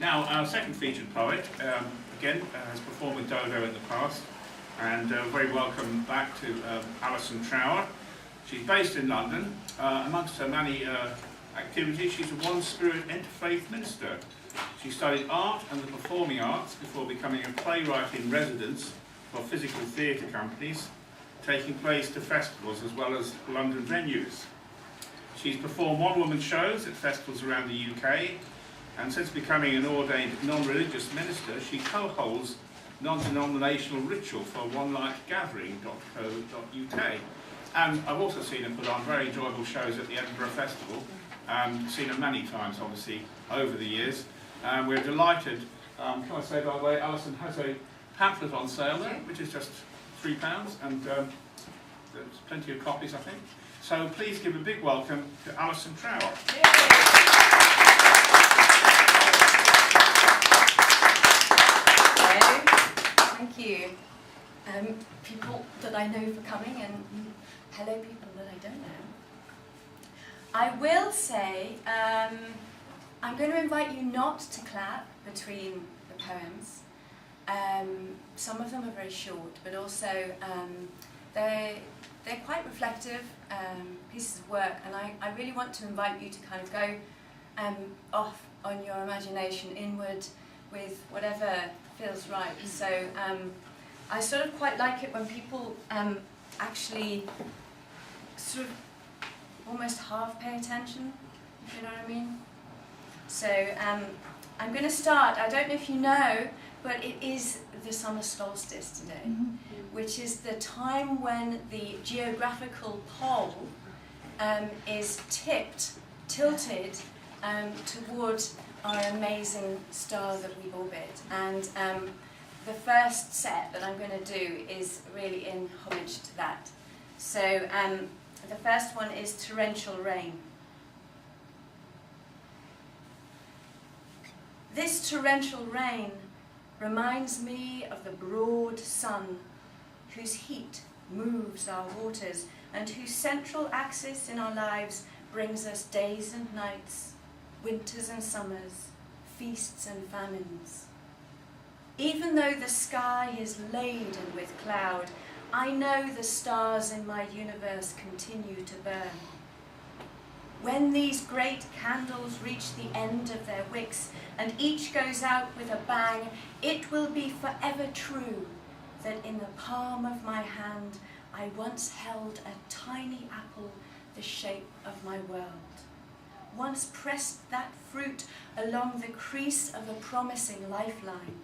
Now, our second featured poet, again, has performed with Dodo in the past, and very welcome back to Alison Trower. She's based in London. Amongst her many activities, she's a one-spirit interfaith minister. She studied art and the performing arts before becoming a playwright in residence for physical theatre companies, taking place to festivals as well as London venues. She's performed one-woman shows at festivals around the UK, and since becoming an ordained non-religious minister, she co-holds non-denominational ritual for onelikegathering.co.uk. And I've also seen her put on very enjoyable shows at the Edinburgh Festival, and seen her many times, obviously, over the years. We're delighted, can I say, by the way, Alison has a pamphlet on sale there, which is just £3, and there's plenty of copies, I think. So please give a big welcome to Alison Trower. Thank you. People that I know for coming, and hello people that I don't know. I will say, I'm going to invite you not to clap between the poems. Some of them are very short, but also they're quite reflective pieces of work, and I really want to invite you to kind of go off on your imagination inward with whatever feels right. So I sort of quite like it when people actually sort of almost half pay attention, if you know what I mean. So I'm going to start, I don't know if you know, but it is the summer solstice today, which is the time when the geographical pole is tilted toward our amazing star that we orbit. And the first set that I'm going to do is really in homage to that. So the first one is Torrential Rain. This torrential rain reminds me of the broad sun, whose heat moves our waters and whose central axis in our lives brings us days and nights, winters and summers, feasts and famines. Even though the sky is laden with cloud, I know the stars in my universe continue to burn. When these great candles reach the end of their wicks and each goes out with a bang, it will be forever true that in the palm of my hand I once held a tiny apple the shape of my world. Once pressed that fruit along the crease of a promising lifeline.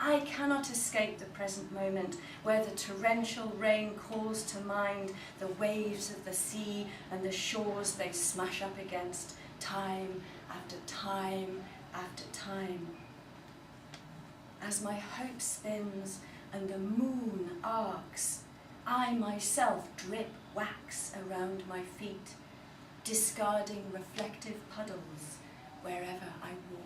I cannot escape the present moment where the torrential rain calls to mind the waves of the sea and the shores they smash up against, time after time after time. As my hope spins and the moon arcs, I myself drip wax around my feet, discarding reflective puddles wherever I walk.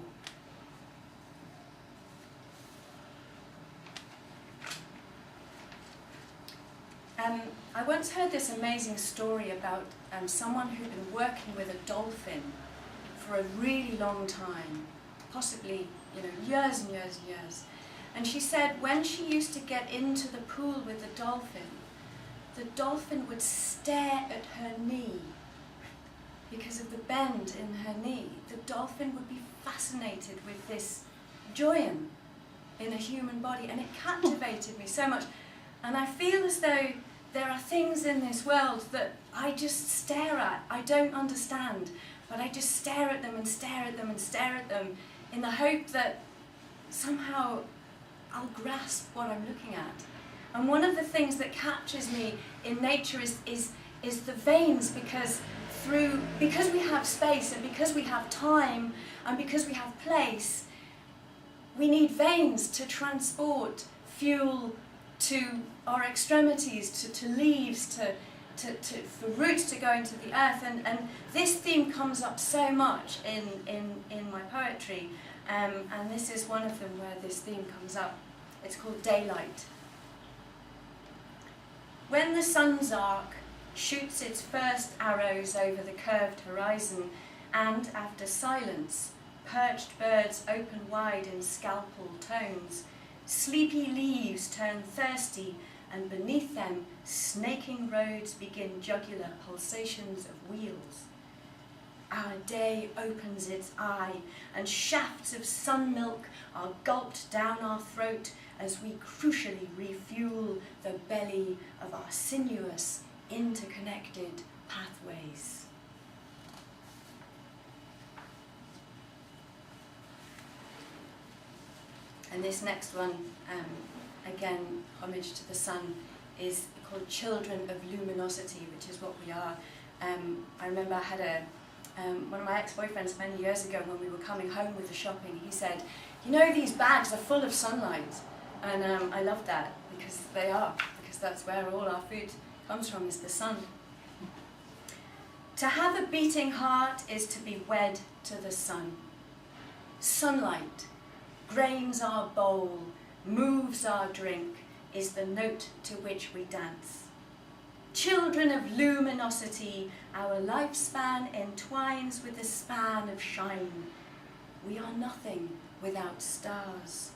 I once heard this amazing story about someone who'd been working with a dolphin for a really long time, possibly, years and years and years. And she said when she used to get into the pool with the dolphin would stare at her knee because of the bend in her knee. The dolphin would be fascinated with this joyum in a human body, and it captivated me so much. And I feel as though there are things in this world that I just stare at. I don't understand, but I just stare at them and stare at them and stare at them in the hope that somehow I'll grasp what I'm looking at. And one of the things that captures me in nature is the veins, because we have space and because we have time and because we have place, we need veins to transport fuel to our extremities, to leaves, for roots to go into the earth, and this theme comes up so much in my poetry, and this is one of them where this theme comes up. It's called Daylight. When the sun's arc shoots its first arrows over the curved horizon, and after silence, perched birds open wide in scalpel tones. Sleepy leaves turn thirsty, and beneath them, snaking roads begin jugular pulsations of wheels. Our day opens its eye, and shafts of sun milk are gulped down our throat as we crucially refuel the belly of our sinuous, interconnected pathways. And this next one, again, homage to the sun, is called Children of Luminosity, which is what we are. I remember I had one of my ex-boyfriends many years ago when we were coming home with the shopping, he said, "You know, these bags are full of sunlight." And I love that, because they are, because that's where all our food comes from, is the sun. To have a beating heart is to be wed to the sun. Sunlight grains our bowl, moves our drink, is the note to which we dance. Children of luminosity, our lifespan entwines with the span of shine. We are nothing without stars.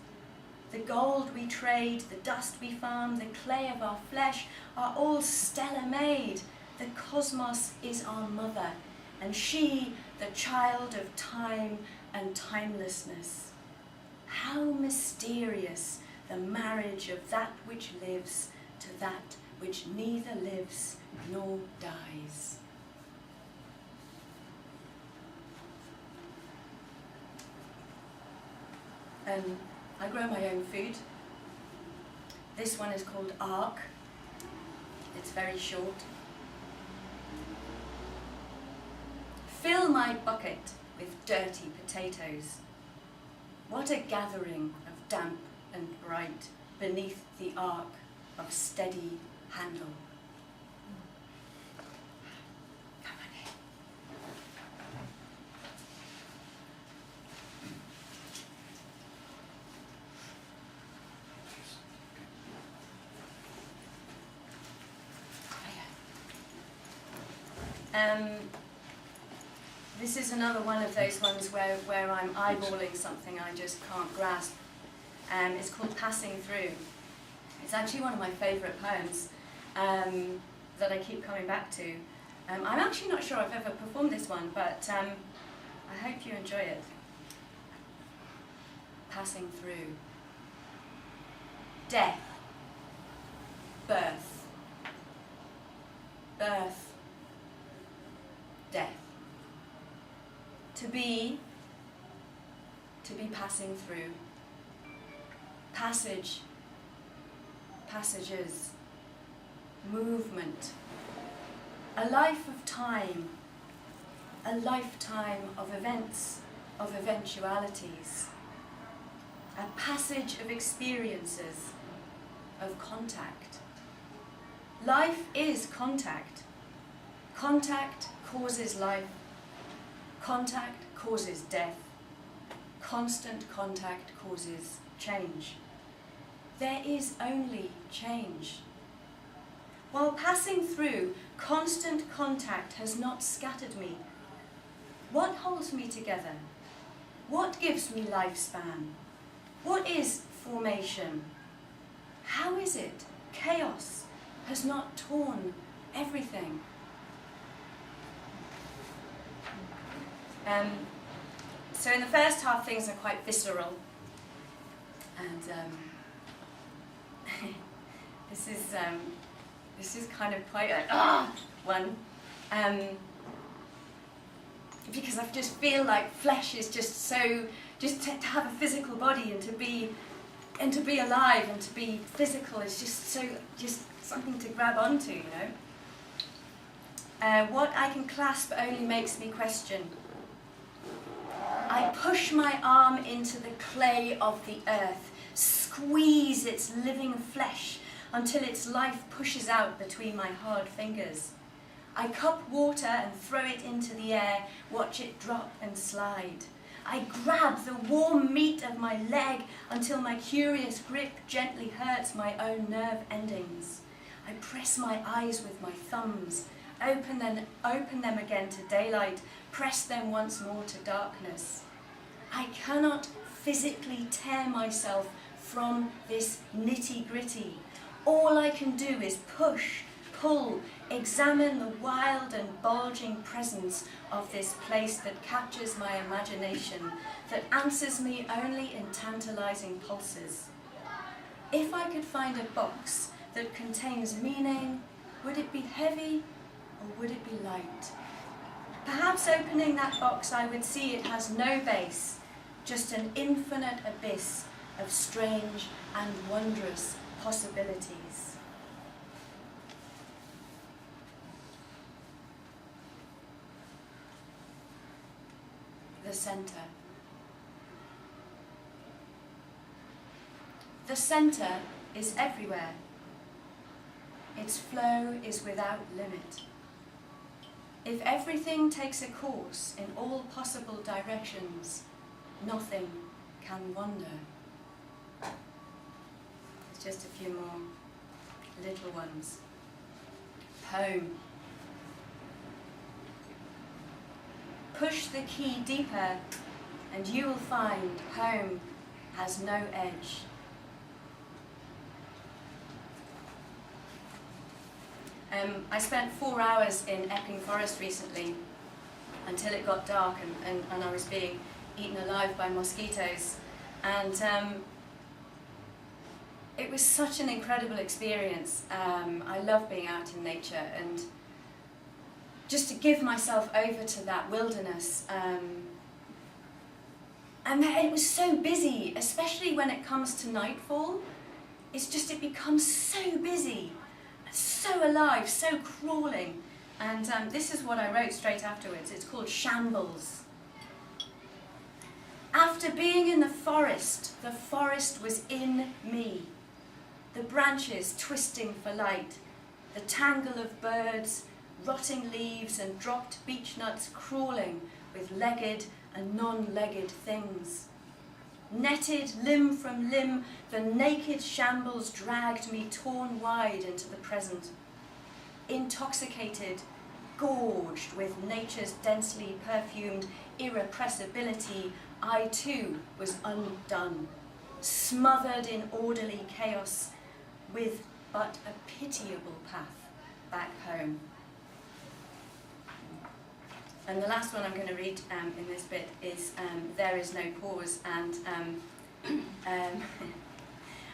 The gold we trade, the dust we farm, the clay of our flesh are all stellar made. The cosmos is our mother, and she the child of time and timelessness. How mysterious the marriage of that which lives to that which neither lives nor dies. I grow my own food. This one is called Ark. It's very short. Fill my bucket with dirty potatoes. What a gathering of damp and bright beneath the arc of steady handle. Come on in. This is another one of those ones where I'm eyeballing something I just can't grasp. It's called Passing Through. It's actually one of my favourite poems that I keep coming back to. I'm actually not sure I've ever performed this one, but I hope you enjoy it. Passing Through. Death. Birth. Birth. Death. To be passing through. Passage, passages, movement. A life of time, a lifetime of events, of eventualities. A passage of experiences, of contact. Life is contact. Contact causes life. Contact causes death. Constant contact causes change. There is only change. While passing through, constant contact has not scattered me. What holds me together? What gives me lifespan? What is formation? How is it chaos has not torn everything? So in the first half, things are quite visceral, and this is kind of quite a one, because I just feel like flesh is just so, just to have a physical body and to be alive and to be physical is just so, just something to grab onto, you know. What I can clasp only makes me question. I push my arm into the clay of the earth, squeeze its living flesh until its life pushes out between my hard fingers. I cup water and throw it into the air, watch it drop and slide. I grab the warm meat of my leg until my curious grip gently hurts my own nerve endings. I press my eyes with my thumbs, open them again to daylight, press them once more to darkness. I cannot physically tear myself from this nitty-gritty. All I can do is push, pull, examine the wild and bulging presence of this place that captures my imagination, that answers me only in tantalizing pulses. If I could find a box that contains meaning, would it be heavy or would it be light? Perhaps opening that box I would see it has no base, just an infinite abyss of strange and wondrous possibilities. The centre. The centre is everywhere. Its flow is without limit. If everything takes a course in all possible directions, nothing can wander. Just a few more little ones. Home. Push the key deeper and you will find home has no edge. I spent 4 hours in Epping Forest recently until it got dark and I was being eaten alive by mosquitoes. And it was such an incredible experience. I love being out in nature and just to give myself over to that wilderness. And it was so busy, especially when it comes to nightfall. It becomes so busy, so alive, so crawling. And this is what I wrote straight afterwards. It's called Shambles. After being in the forest was in me. The branches twisting for light, the tangle of birds, rotting leaves and dropped beech nuts crawling with legged and non-legged things. Netted limb from limb, the naked shambles dragged me torn wide into the present. Intoxicated, gorged with nature's densely perfumed irrepressibility, I too was undone, smothered in orderly chaos, with but a pitiable path back home. And the last one I'm going to read in this bit is There Is No Pause. And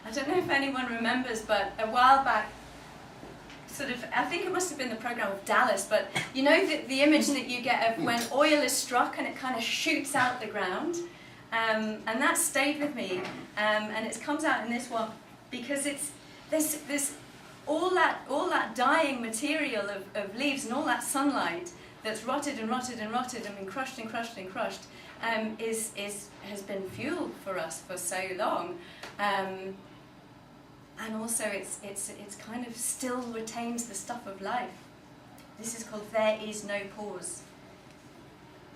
I don't know if anyone remembers, but a while back, I think it must have been the programme of Dallas, but you know the image that you get of when oil is struck and it kind of shoots out the ground? And that stayed with me, and it comes out in this one because there's all that dying material of leaves and all that sunlight that's rotted and rotted and rotted and been crushed and crushed and crushed has been fuel for us for so long, and also it's kind of still retains the stuff of life. This is called There Is No Pause.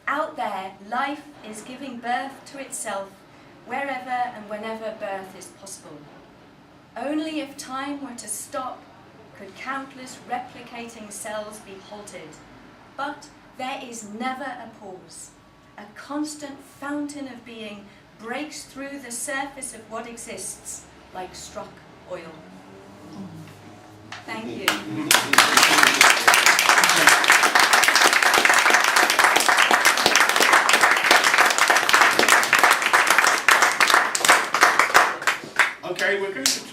Out there, life is giving birth to itself wherever and whenever birth is possible. Only if time were to stop could countless replicating cells be halted. But there is never a pause. A constant fountain of being breaks through the surface of what exists like struck oil. Thank you. Okay, we're going to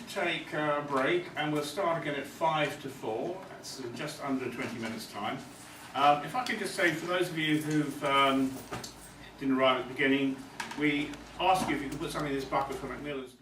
take a break, and we'll start again at 5 to 4. That's just under 20 minutes' time. If I could just say, for those of you who didn't arrive at the beginning, we ask you if you could put something in this bucket for Macmillan's.